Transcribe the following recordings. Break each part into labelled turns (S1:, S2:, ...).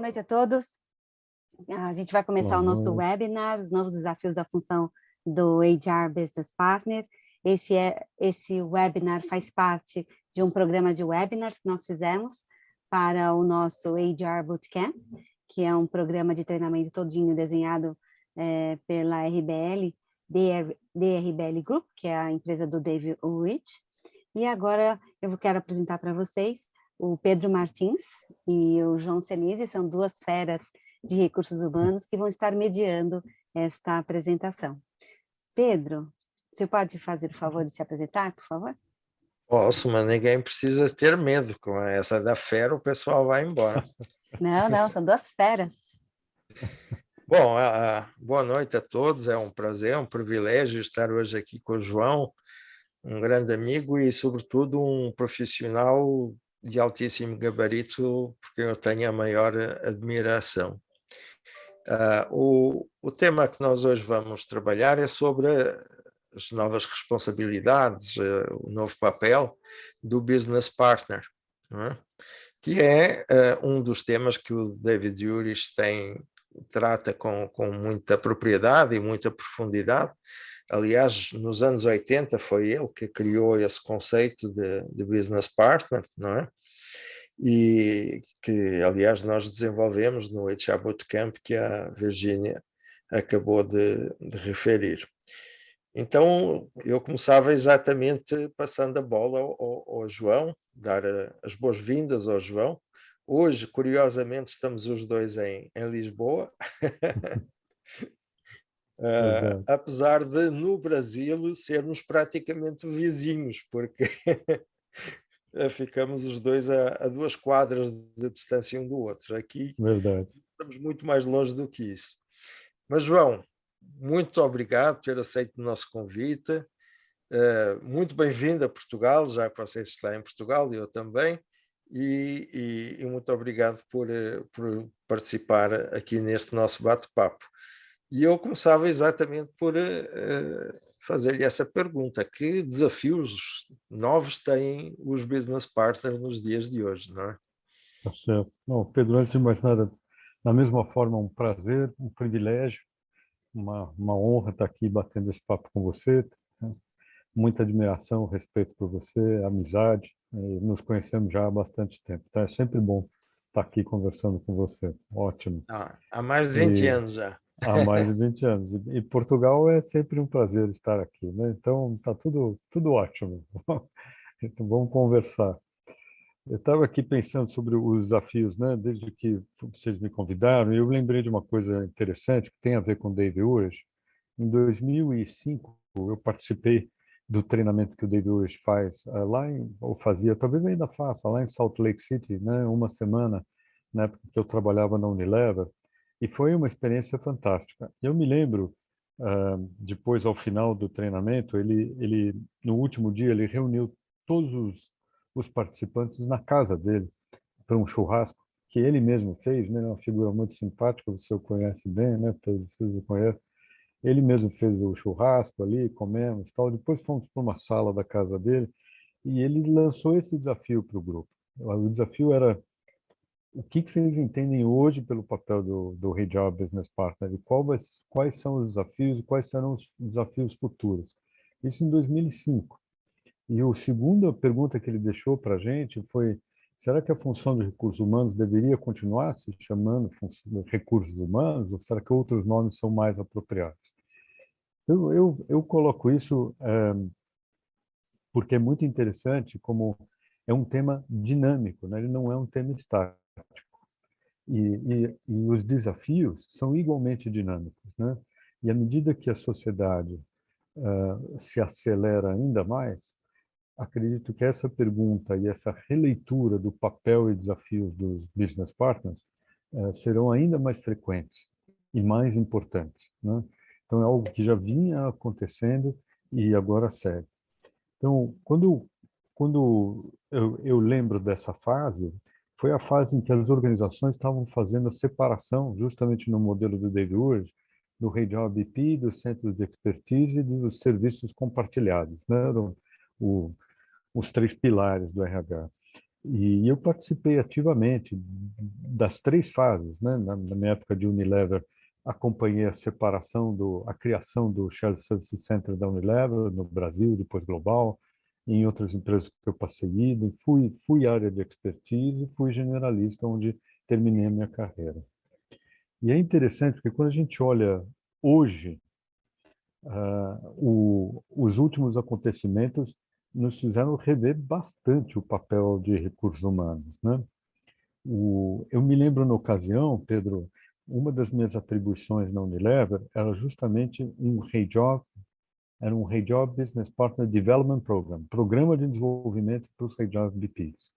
S1: noite a todos. A gente vai começar o nosso webinar, os novos desafios da função do HR Business Partner. Esse webinar faz parte de um programa de webinars que nós fizemos para o nosso HR Bootcamp, que é um programa de treinamento todinho desenhado pela RBL, DRBL Group, que é a empresa do David Ulrich. E agora eu quero apresentar para vocês o Pedro Martins e o João Senise, são duas feras de recursos humanos que vão estar mediando esta apresentação. Pedro, você pode fazer o favor de se apresentar, por favor?
S2: Posso, mas ninguém precisa ter medo. Com essa da fera, o pessoal vai embora.
S1: Não, são duas feras.
S2: Bom, boa noite a todos. É um prazer, um privilégio estar hoje aqui com o João, um grande amigo e, sobretudo, um profissional de altíssimo gabarito, porque eu tenho a maior admiração. O tema que nós hoje vamos trabalhar é sobre as novas responsabilidades, o novo papel do business partner, não é? Que é um dos temas que o David Ulrich trata com muita propriedade e muita profundidade. Aliás, nos anos 80 foi ele que criou esse conceito de business partner, não é? E que, aliás, nós desenvolvemos no HR Bootcamp, que a Virginia acabou de referir. Então, eu começava exatamente passando a bola ao João, dar as boas-vindas ao João. Hoje, curiosamente, estamos os dois em Lisboa, apesar de no Brasil sermos praticamente vizinhos, porque ficamos os dois a 2 quadras de distância um do outro. Aqui estamos muito mais longe do que isso. Mas, João, muito obrigado por ter aceito o nosso convite. Muito bem-vindo a Portugal, já que você está em Portugal e eu também. E muito obrigado por participar aqui neste nosso bate-papo. E eu começava exatamente por fazer-lhe essa pergunta: que desafios novos têm os business partners nos dias de hoje, não é?
S3: Tá certo. Não, Pedro, antes de mais nada, da mesma forma, um prazer, um privilégio, uma honra estar aqui batendo esse papo com você, né? Muita admiração, respeito por você, amizade, nos conhecemos já há bastante tempo, tá? É sempre bom estar aqui conversando com você, ótimo.
S2: Há mais de 20 anos já.
S3: Há mais de 20 anos. E Portugal é sempre um prazer estar aqui, né? Então, tá tudo ótimo. Então, vamos conversar. Eu estava aqui pensando sobre os desafios, né? Desde que vocês me convidaram, e eu lembrei de uma coisa interessante que tem a ver com o David Ulrich. Em 2005, eu participei do treinamento que o David Ulrich faz ou fazia, talvez ainda faça, lá em Salt Lake City, né? Uma semana, na época que eu trabalhava na Unilever, e foi uma experiência fantástica. Eu me lembro, depois, ao final do treinamento, ele no último dia, ele reuniu todos os participantes na casa dele para um churrasco que ele mesmo fez, né? Uma figura muito simpática, você o conhece bem, né? Você o conhece. Ele mesmo fez o churrasco ali, comemos, tal. Depois fomos para uma sala da casa dele e ele lançou esse desafio para o grupo. O desafio era: o que vocês entendem hoje pelo papel do HR Business Partner e quais são os desafios e quais serão os desafios futuros? Isso em 2005. E a segunda pergunta que ele deixou para a gente foi: será que a função de recursos humanos deveria continuar se chamando recursos humanos, ou será que outros nomes são mais apropriados? Eu coloco isso porque é muito interessante, como é um tema dinâmico, né? Ele não é um tema estático. E os desafios são igualmente dinâmicos, né? E à medida que a sociedade se acelera ainda mais, acredito que essa pergunta e essa releitura do papel e desafios dos business partners serão ainda mais frequentes e mais importantes, né? Então, é algo que já vinha acontecendo e agora segue. Então, quando eu lembro dessa fase, foi a fase em que as organizações estavam fazendo a separação, justamente no modelo do David Ulrich, do HR BP, dos centros de expertise e dos serviços compartilhados, né? Os 3 pilares do RH. E eu participei ativamente das 3 fases, né? Na minha época de Unilever, acompanhei a separação a criação do Shared Service Center da Unilever no Brasil, depois global, em outras empresas que eu passei ido, fui área de expertise, fui generalista, onde terminei a minha carreira. E é interessante porque quando a gente olha hoje, os últimos acontecimentos nos fizeram rever bastante o papel de recursos humanos, né? Eu me lembro na ocasião, Pedro, uma das minhas atribuições na Unilever era justamente era um Hey Job Business Partner Development Program, programa de desenvolvimento para os Hey Job BPs.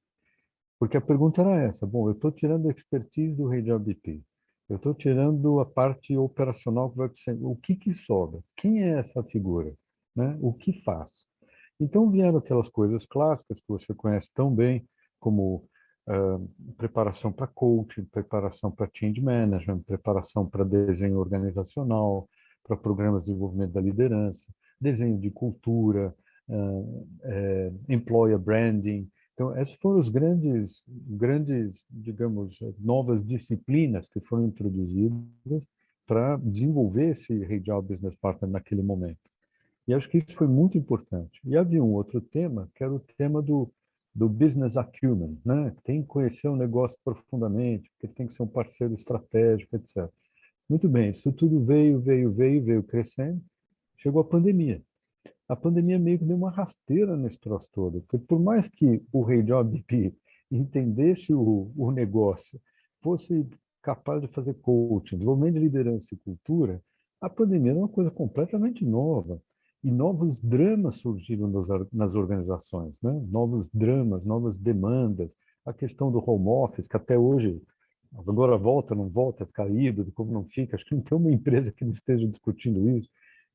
S3: Porque a pergunta era essa: bom, eu estou tirando a expertise do Hey Job BP, eu estou tirando a parte operacional que vai ser, o que sobra? Quem é essa figura? Né? O que faz? Então vieram aquelas coisas clássicas que você conhece tão bem, como preparação para coaching, preparação para change management, preparação para desenho organizacional, para programas de desenvolvimento da liderança, desenho de cultura, employer branding. Então, essas foram os grandes, digamos, novas disciplinas que foram introduzidas para desenvolver esse Hey Job Business Partner naquele momento. E acho que isso foi muito importante. E havia um outro tema, que era o tema do business acumen, né? Tem que conhecer o negócio profundamente, porque tem que ser um parceiro estratégico, etc. Muito bem, isso tudo veio crescendo. Chegou a pandemia. A pandemia meio que deu uma rasteira nesse troço todo, porque por mais que o Hey Job BP entendesse o negócio, fosse capaz de fazer coaching, desenvolvimento de liderança e cultura, a pandemia era uma coisa completamente nova. E novos dramas surgiram nas organizações, né? Novos dramas, novas demandas. A questão do home office, que até hoje, agora volta, não volta, fica híbrido, como não fica. Acho que não tem uma empresa que não esteja discutindo isso.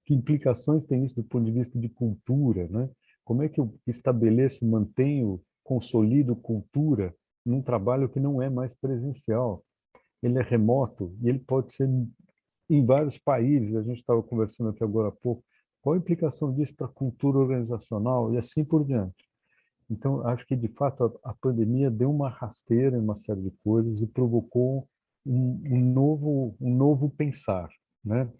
S3: Que implicações tem isso do ponto de vista de cultura, né? Como é que eu estabeleço, mantenho, consolido cultura num trabalho que não é mais presencial? Ele é remoto e ele pode ser em vários países. A gente estava conversando aqui agora há pouco. Qual a implicação disso para a cultura organizacional e assim por diante? Então, acho que, de fato, a pandemia deu uma rasteira em uma série de coisas e provocou um novo pensar, né?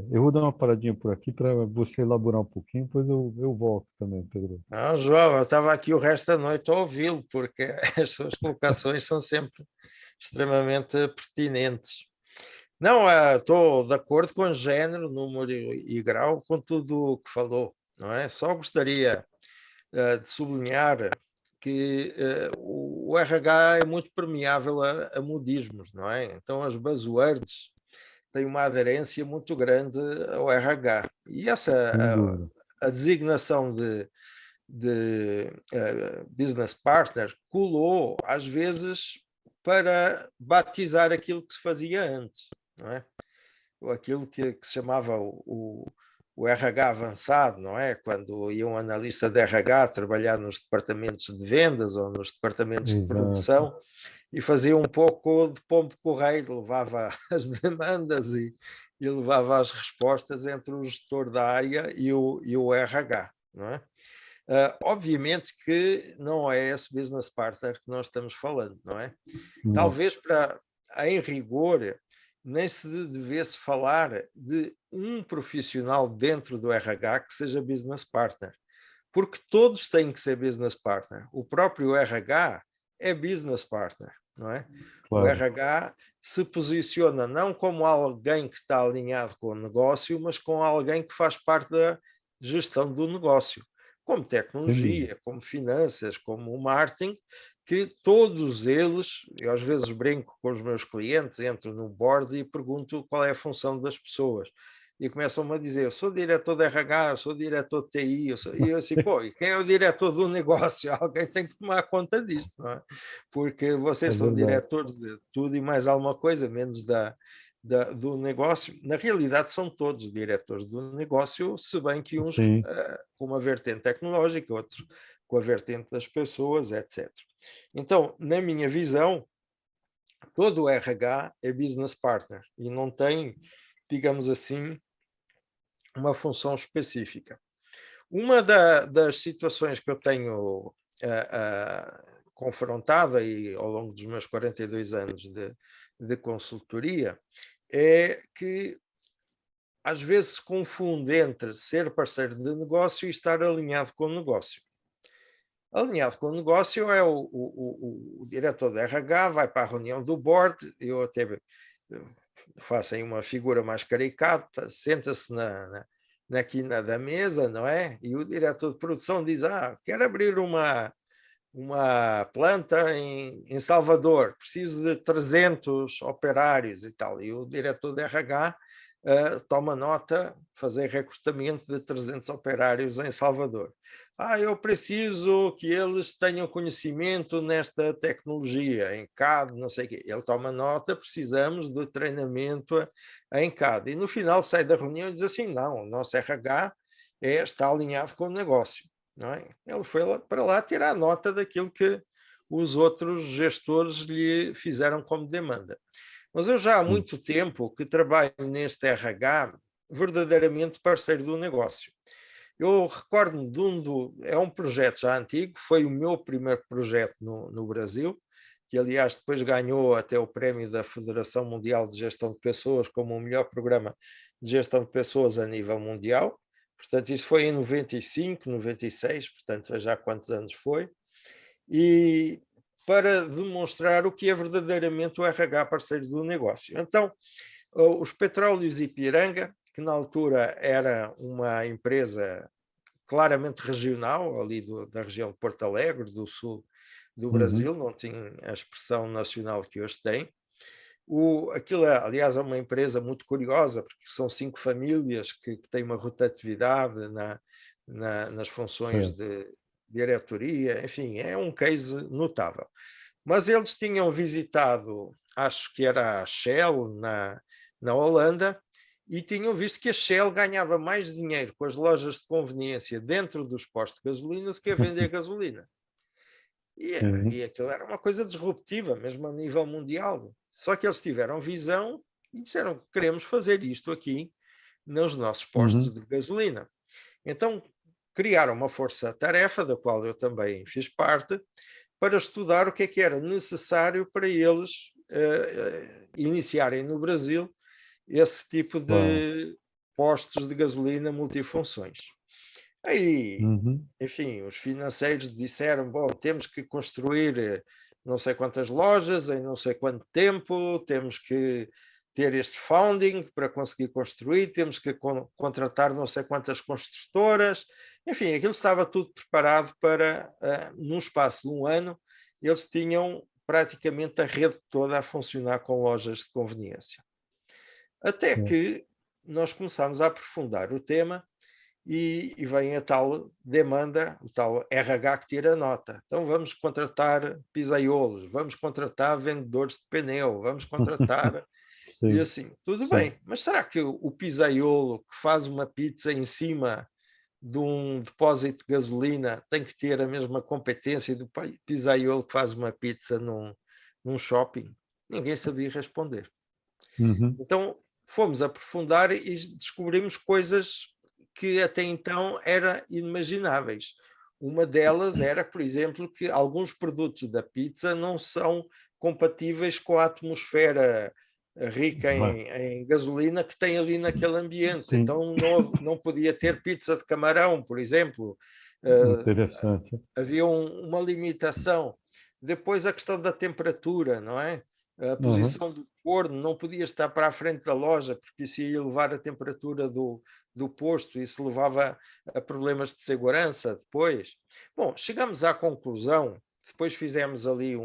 S3: Eu vou dar uma paradinha por aqui para você elaborar um pouquinho, depois eu volto também, Pedro.
S2: Não, João, eu estava aqui o resto da noite a ouvi-lo, porque as suas colocações são sempre extremamente pertinentes. Não, estou de acordo com género, número e grau, com tudo o que falou, não é? Só gostaria de sublinhar que o RH é muito permeável a modismos, não é? Então as buzzwords têm uma aderência muito grande ao RH. E
S3: Sem dúvida.
S2: a designação de business partners colou, às vezes, para batizar aquilo que se fazia antes, não é? Ou aquilo que se chamava o RH avançado, não é? Quando ia um analista de RH trabalhar nos departamentos de vendas ou nos departamentos de
S3: Exato.
S2: produção e fazia um pouco de pombo-correio, levava as demandas e levava as respostas entre o gestor da área e o RH, não é? Obviamente que não é esse business partner que nós estamos falando, não é?
S3: Não.
S2: Talvez em rigor, nem se devesse falar de um profissional dentro do RH que seja business partner, porque todos têm que ser business partner. O próprio RH é business partner, não é? O
S3: Claro.
S2: RH se posiciona não como alguém que está alinhado com o negócio, mas com alguém que faz parte da gestão do negócio, como
S3: Sem dúvida.
S2: tecnologia, como finanças, como marketing, que todos eles, eu às vezes brinco com os meus clientes, entro no board e pergunto qual é a função das pessoas. E começam-me a dizer, eu sou diretor de RH, eu sou diretor de TI, e eu assim, pô, e quem é o diretor do negócio? Alguém tem que tomar conta disto, não é? Porque
S3: É
S2: vocês são
S3: verdade.
S2: diretores de tudo e mais alguma coisa, menos do negócio. Na realidade, são todos diretores do negócio, se bem que uns
S3: Sim.
S2: com uma vertente tecnológica, outros com a vertente das pessoas, etc. Então, na minha visão, todo o RH é business partner e não tem, digamos assim, uma função específica. Uma das situações que eu tenho confrontado aí ao longo dos meus 42 anos de consultoria, é que às vezes se confunde entre ser parceiro de negócio e estar alinhado com o negócio. Alinhado com o negócio é o diretor da RH, vai para a reunião do board, eu até faço aí uma figura mais caricata, senta-se na quina da mesa, não é? E o diretor de produção diz, quero abrir uma planta em Salvador, preciso de 300 operários e tal. E o diretor de RH toma nota, fazer recrutamento de 300 operários em Salvador. Eu preciso que eles tenham conhecimento nesta tecnologia, em CAD, não sei o quê. Ele toma nota, precisamos de treinamento em CAD. E no final sai da reunião e diz assim, não, o nosso RH está alinhado com o negócio. Não é? Ele foi para lá tirar nota daquilo que os outros gestores lhe fizeram como demanda. Mas eu já há muito tempo que trabalho neste RH verdadeiramente parceiro do negócio. Eu recordo-me é um projeto já antigo, foi o meu primeiro projeto no Brasil, que aliás depois ganhou até o prémio da Federação Mundial de Gestão de Pessoas como o melhor programa de gestão de pessoas a nível mundial. Portanto, isso foi em 95, 96, portanto, veja há quantos anos foi. E para demonstrar o que é verdadeiramente o RH parceiro do negócio. Então, os Petróleos Ipiranga, que na altura era uma empresa claramente regional, ali da região de Porto Alegre, do sul do Brasil, não tinha a expressão nacional que hoje tem. Aquilo, aliás, é uma empresa muito curiosa, porque são 5 famílias que têm uma rotatividade nas funções de diretoria, enfim, é um case notável. Mas eles tinham visitado, acho que era a Shell, na Holanda, e tinham visto que a Shell ganhava mais dinheiro com as lojas de conveniência dentro dos postos de gasolina do que a vender gasolina. E aquilo era uma coisa disruptiva, mesmo a nível mundial. Só que eles tiveram visão e disseram, queremos fazer isto aqui nos nossos postos de gasolina. Então, criaram uma força-tarefa, da qual eu também fiz parte, para estudar o que é que era necessário para eles iniciarem no Brasil esse tipo de postos de gasolina multifunções. Aí, enfim, os financeiros disseram, bom, temos que construir não sei quantas lojas em não sei quanto tempo, temos que ter este funding para conseguir construir, temos que contratar não sei quantas construtoras, enfim, aquilo estava tudo preparado para, num espaço de um ano, eles tinham praticamente a rede toda a funcionar com lojas de conveniência. Até que nós começámos a aprofundar o tema e vem a tal demanda, o tal RH que tira nota. Então vamos contratar pisaiolos, vamos contratar vendedores de pneu, vamos contratar... E assim, tudo bem, mas será que o pisaiolo que faz uma pizza em cima de um depósito de gasolina tem que ter a mesma competência do pisaiolo que faz uma pizza num shopping? Ninguém sabia responder. Então fomos aprofundar e descobrimos coisas que até então eram inimagináveis. Uma delas era, por exemplo, que alguns produtos da pizza não são compatíveis com a atmosfera rica em gasolina que tem ali naquele ambiente. Sim. Então não podia ter pizza de camarão, por exemplo.
S3: Interessante.
S2: Havia uma limitação. Depois a questão da temperatura, não é? A posição do forno não podia estar para a frente da loja, porque isso ia elevar a temperatura do posto, isso levava a problemas de segurança depois. Bom, chegamos à conclusão, depois fizemos ali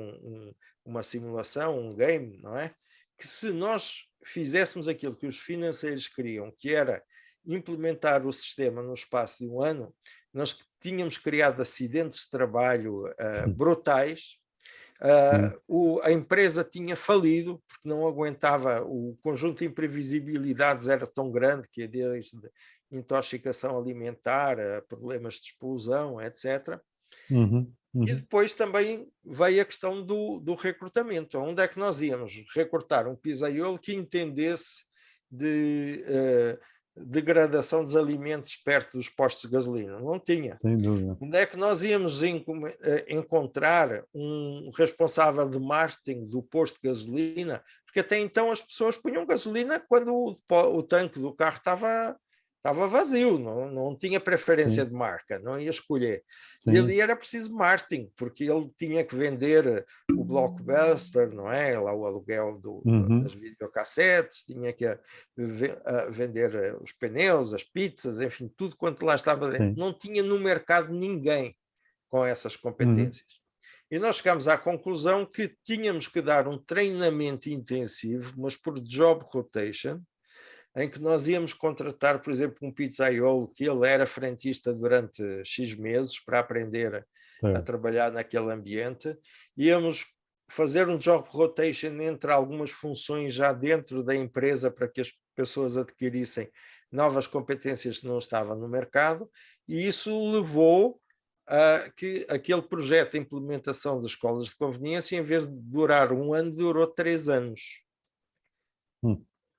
S2: uma simulação, um game, não é? Que se nós fizéssemos aquilo que os financeiros queriam, que era implementar o sistema no espaço de um ano, nós tínhamos criado acidentes de trabalho brutais. A empresa tinha falido porque não aguentava, o conjunto de imprevisibilidades era tão grande que desde intoxicação alimentar, problemas de explosão, etc. E depois também veio a questão do recrutamento. Onde é que nós íamos recrutar um pisaiolo que entendesse de degradação dos alimentos perto dos postos de gasolina. Não tinha.
S3: Sem dúvida.
S2: Onde é que nós íamos encontrar um responsável de marketing do posto de gasolina? Porque até então as pessoas punham gasolina quando o tanque do carro estava vazio, não tinha preferência de marca, não ia escolher. E ali era preciso marketing, porque ele tinha que vender o Blockbuster, não é? Lá o aluguel das videocassetes, tinha que vender os pneus, as pizzas, enfim, tudo quanto lá estava dentro. Não tinha no mercado ninguém com essas competências. E nós chegámos à conclusão que tínhamos que dar um treinamento intensivo, mas por job rotation, em que nós íamos contratar, por exemplo, um pizzaiolo, que ele era frentista durante X meses para aprender a trabalhar naquele ambiente. Íamos fazer um job rotation entre algumas funções já dentro da empresa para que as pessoas adquirissem novas competências que não estavam no mercado, e isso levou a que aquele projeto de implementação das escolas de conveniência, em vez de durar 1 ano, durou 3 anos.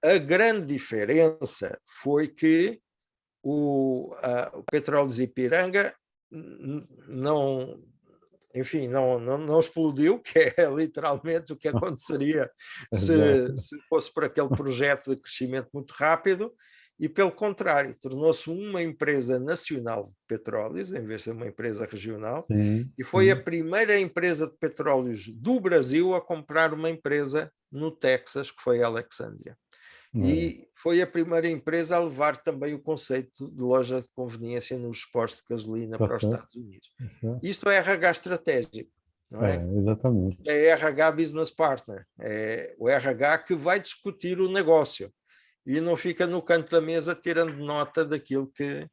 S2: A grande diferença foi que o Petróleos Ipiranga não explodiu, que é literalmente o que aconteceria se fosse por aquele projeto de crescimento muito rápido, e pelo contrário, tornou-se uma empresa nacional de petróleos, em vez de ser uma empresa regional, e foi a primeira empresa de petróleos do Brasil a comprar uma empresa no Texas, que foi a Alexandria. E foi a primeira empresa a levar também o conceito de loja de conveniência nos postos de gasolina para os Estados Unidos. Isto é RH estratégico, não é?
S3: Exatamente.
S2: É RH Business Partner, é o RH que vai discutir o negócio e não fica no canto da mesa tirando nota daquilo que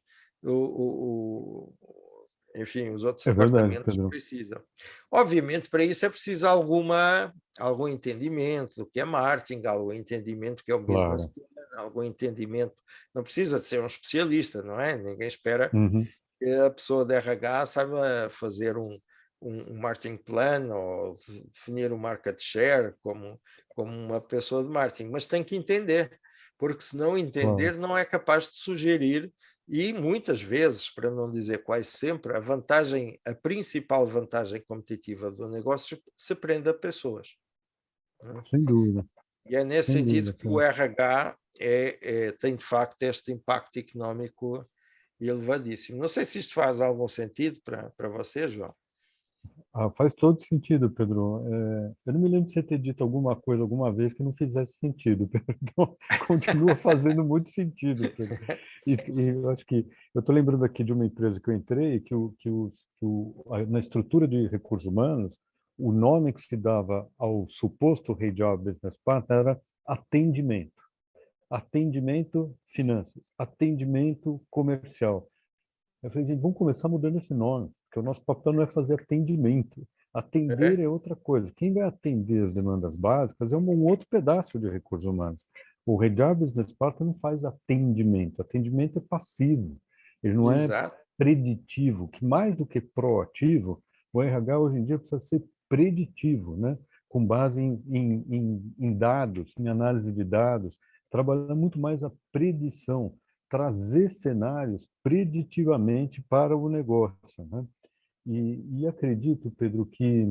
S2: enfim, os outros departamentos precisam. Obviamente, para isso é preciso algum entendimento do que é marketing, algum entendimento do que é o business plan, algum entendimento. Não precisa de ser um especialista, não é? Ninguém espera que a pessoa de RH saiba fazer um marketing plan ou definir um market share como uma pessoa de marketing, mas tem que entender, porque se não entender, não é capaz de sugerir. E muitas vezes, para não dizer quase sempre, a principal vantagem competitiva do negócio se prende a pessoas.
S3: Sem dúvida.
S2: E é nesse sentido que o RH tem, de facto, este impacto económico elevadíssimo. Não sei se isto faz algum sentido para você, João.
S3: Faz todo sentido, Pedro. Eu não me lembro de você ter dito alguma coisa alguma vez que não fizesse sentido, Pedro. Então, continua fazendo muito sentido, Pedro. E eu acho que eu estou lembrando aqui de uma empresa que eu entrei, na estrutura de recursos humanos, o nome que se dava ao suposto HR Business Partner era atendimento. Atendimento finanças, atendimento comercial. Eu falei, gente, vamos começar mudando esse nome, porque o nosso papel não é fazer atendimento. Atender é outra coisa. Quem vai atender as demandas básicas é um outro pedaço de recursos humanos. O HR Business Partner não faz atendimento. Atendimento é passivo. Ele não é preditivo, que mais do que proativo, o RH hoje em dia precisa ser preditivo, né? Com base em dados, em análise de dados, trabalhar muito mais a predição, trazer cenários preditivamente para o negócio, né? E acredito, Pedro, que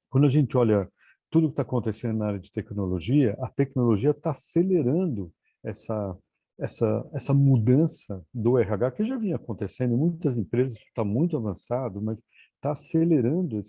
S3: quando a gente olha tudo que está acontecendo na área de tecnologia, a tecnologia está acelerando essa mudança do RH, que já vinha acontecendo em muitas empresas, está muito avançado, mas está acelerando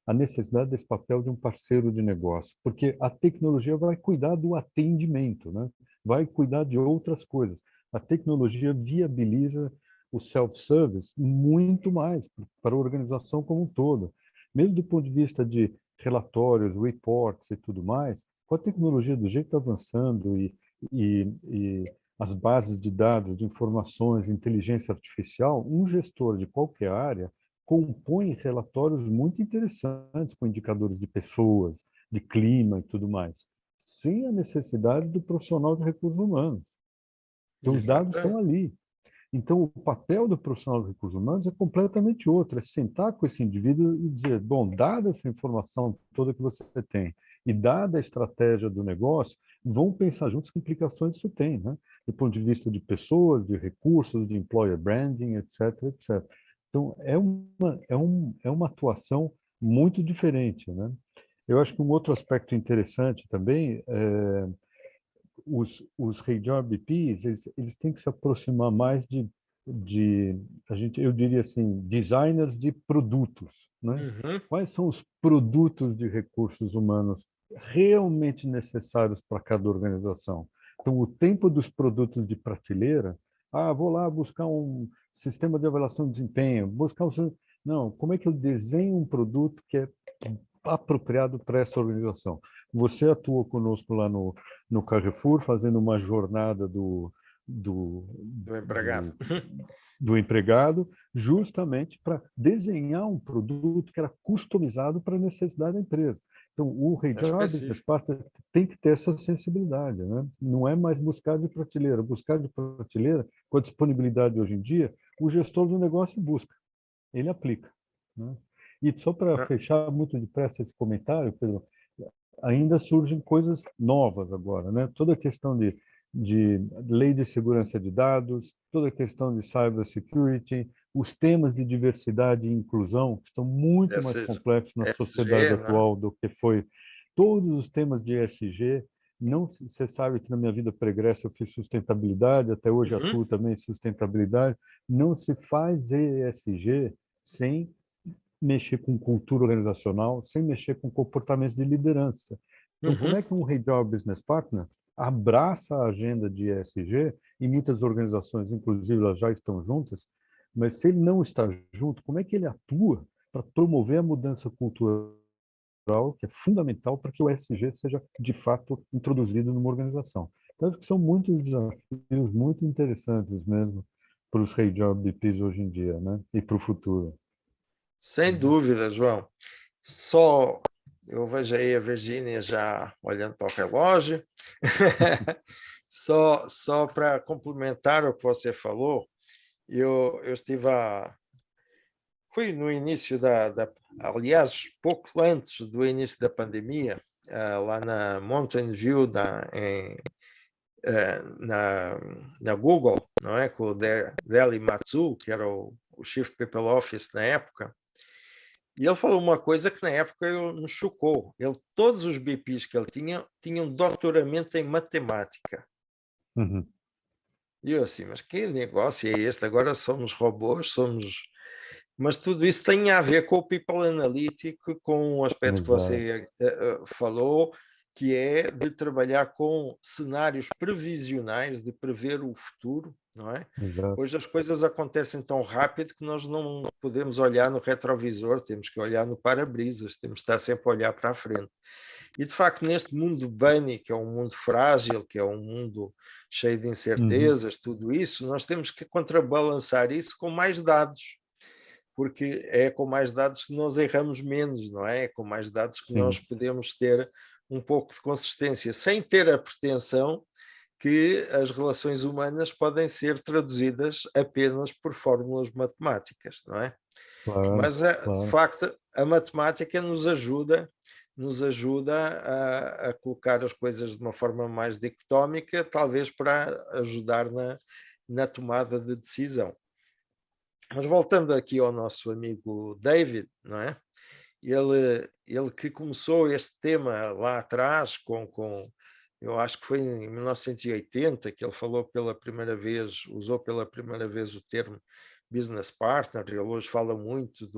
S3: a necessidade desse papel de um parceiro de negócio, porque a tecnologia vai cuidar do atendimento, né? Vai cuidar de outras coisas. A tecnologia viabiliza o self-service muito mais para a organização como um todo. Mesmo do ponto de vista de relatórios, reports e tudo mais, com a tecnologia do jeito que está avançando e as bases de dados, de informações, inteligência artificial, um gestor de qualquer área compõe relatórios muito interessantes com indicadores de pessoas, de clima e tudo mais, sem a necessidade do profissional de recursos humanos. Então, os dados estão ali. Então, o papel do profissional de recursos humanos é completamente outro, é sentar com esse indivíduo e dizer, bom, dada essa informação toda que você tem e dada a estratégia do negócio, vão pensar juntos que implicações isso tem, né? Do ponto de vista de pessoas, de recursos, de employer branding, etc, etc. Então, é uma atuação muito diferente, né? Eu acho que um outro aspecto interessante também é os HR BPs, eles têm que se aproximar mais eu diria assim, designers de produtos, né?
S2: Uhum.
S3: Quais são os produtos de recursos humanos realmente necessários para cada organização? Então, o tempo dos produtos de prateleira, vou lá buscar um sistema de avaliação de desempenho, Não, como é que eu desenho um produto que é apropriado para essa organização? Você atuou conosco lá no Carrefour, fazendo uma jornada do,
S2: Do empregado.
S3: do, do empregado, justamente para desenhar um produto que era customizado para a necessidade da empresa. Então, o
S2: É
S3: HR Business
S2: específico.
S3: Partner tem que ter essa sensibilidade, né? Não é mais buscar de prateleira. Buscar de prateleira, com a disponibilidade hoje em dia, o gestor do negócio busca, ele aplica, né? E só para
S2: Ah,
S3: fechar muito depressa esse comentário, Pedro, ainda surgem coisas novas agora, né? Toda a questão de lei de segurança de dados, toda a questão de cybersecurity, os temas de diversidade e inclusão, que estão muito mais
S2: esse
S3: complexos na sociedade
S2: SG, né?
S3: atual do que foi todos os temas de ESG. Não, você sabe que na minha vida pregressa eu fiz sustentabilidade, até hoje
S2: Uhum.
S3: atuo também em sustentabilidade. Não se faz ESG sem mexer com cultura organizacional, sem mexer com comportamentos de liderança. Então, como
S2: Uhum.
S3: é que um HR Business Partner abraça a agenda de ESG, e muitas organizações, inclusive, elas já estão juntas, mas se ele não está junto, como é que ele atua para promover a mudança cultural, que é fundamental para que o ESG seja, de fato, introduzido numa organização? Então, acho que são muitos desafios muito interessantes mesmo para os HR BPs hoje em dia, né? E para o futuro.
S2: Sem dúvida, João. Só eu vejo aí a Virgínia já olhando para o relógio. Só para complementar o que você falou, eu estive fui no início aliás, pouco antes do início da pandemia, lá na Mountain View, na Google, não é? Com o Deli Matsu, que era o Chief People Office na época. E ele falou uma coisa que na época me chocou. Todos os BPs que ele tinham doutoramento em matemática.
S3: Uhum.
S2: E eu assim, mas que negócio é este? Agora somos robôs, Mas tudo isso tem a ver com o People Analytic, com o aspecto que
S3: Exato,
S2: você falou, que é de trabalhar com cenários previsionais, de prever o futuro, não é?
S3: exato.
S2: Hoje as coisas acontecem tão rápido que nós não podemos olhar no retrovisor, temos que olhar no para-brisas, temos que estar sempre a olhar para a frente. E, de facto, neste mundo bunny, que é um mundo frágil, que é um mundo cheio de
S3: Uhum.
S2: incertezas, tudo isso, nós temos que contrabalançar isso com mais dados, porque é com mais dados que nós erramos menos, não é? É com mais dados que nós
S3: Sim,
S2: podemos ter um pouco de consistência, sem ter a pretensão que as relações humanas podem ser traduzidas apenas por fórmulas matemáticas, não é?
S3: claro,
S2: Mas, de
S3: claro.
S2: facto, a matemática nos ajuda a colocar as coisas de uma forma mais dicotómica, talvez para ajudar na tomada de decisão. Mas voltando aqui ao nosso amigo David, não é? Ele que começou este tema lá atrás, eu acho que foi em 1980 que ele falou pela primeira vez, usou pela primeira vez o termo business partner. Ele hoje fala muito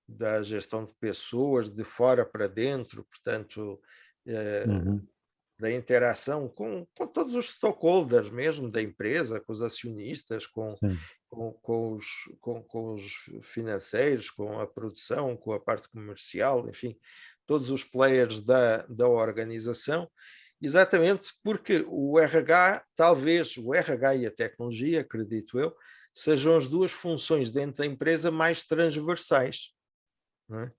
S2: da gestão de pessoas de fora para dentro, portanto, eh,
S3: Uhum.
S2: da interação com todos os stakeholders mesmo da empresa, com os acionistas,
S3: Sim.
S2: com os financeiros, com a produção, com a parte comercial, enfim, todos os players da organização, exatamente porque o RH, talvez o RH e a tecnologia, acredito eu, sejam as duas funções dentro da empresa mais transversais, não é?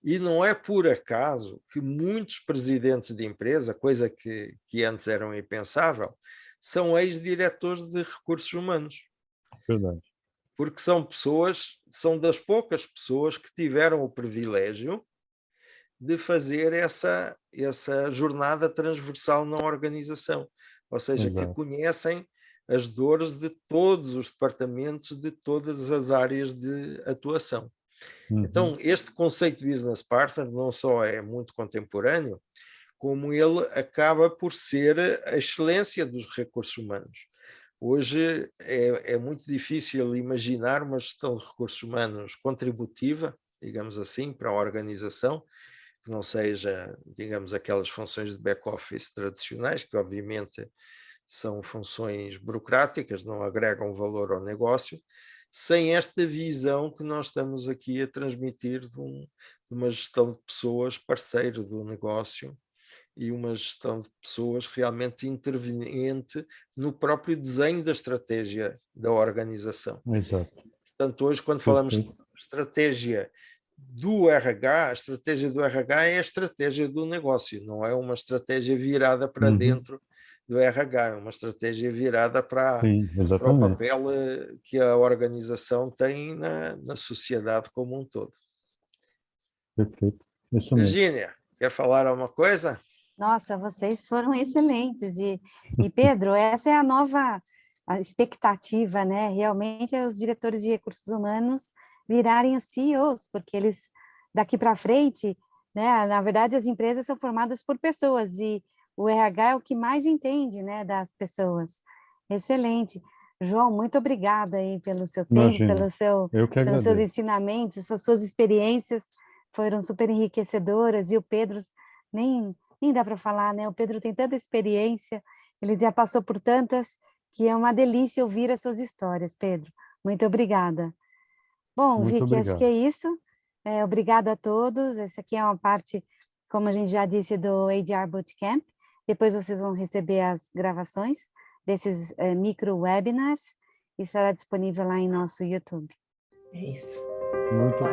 S2: E não é por acaso que muitos presidentes de empresa, coisa que antes era impensável, são ex-diretores de recursos humanos,
S3: Verdade.
S2: porque são das poucas pessoas que tiveram o privilégio de fazer essa jornada transversal na organização, ou seja, que conhecem as dores de todos os departamentos, de todas as áreas de atuação. Então, este conceito de business partner não só é muito contemporâneo, como ele acaba por ser a excelência dos recursos humanos. Hoje é muito difícil imaginar uma gestão de recursos humanos contributiva, digamos assim, para a organização, que não seja, digamos, aquelas funções de back-office tradicionais, que obviamente são funções burocráticas, não agregam valor ao negócio, sem esta visão que nós estamos aqui a transmitir de uma gestão de pessoas parceiro do negócio e uma gestão de pessoas realmente interveniente no próprio desenho da estratégia da organização.
S3: Exato.
S2: Portanto, hoje, quando falamos de estratégia do RH, a estratégia do RH é a estratégia do negócio, não é uma estratégia virada para dentro do RH, é uma estratégia virada para o papel que a organização tem na sociedade como um todo.
S3: Perfeito. Isso mesmo.
S2: Virgínia, quer falar alguma coisa?
S1: Nossa, vocês foram excelentes. E Pedro, essa é a nova expectativa, né? Realmente é os diretores de recursos humanos virarem os CEOs, porque eles, daqui para frente, né? Na verdade, as empresas são formadas por pessoas e o RH é o que mais entende, né, das pessoas. Excelente. João, muito obrigada aí pelo seu tempo, pelos seus ensinamentos, essas suas experiências foram super enriquecedoras, e o Pedro, nem dá para falar, né? O Pedro tem tanta experiência, ele já passou por tantas, que é uma delícia ouvir as suas histórias, Pedro. Muito obrigada. Bom, Vicky, acho que é isso. Obrigada a todos. Essa aqui é uma parte, como a gente já disse, do HR Bootcamp. Depois vocês vão receber as gravações desses micro-webinars e estará disponível lá em nosso YouTube.
S4: É isso.
S3: Muito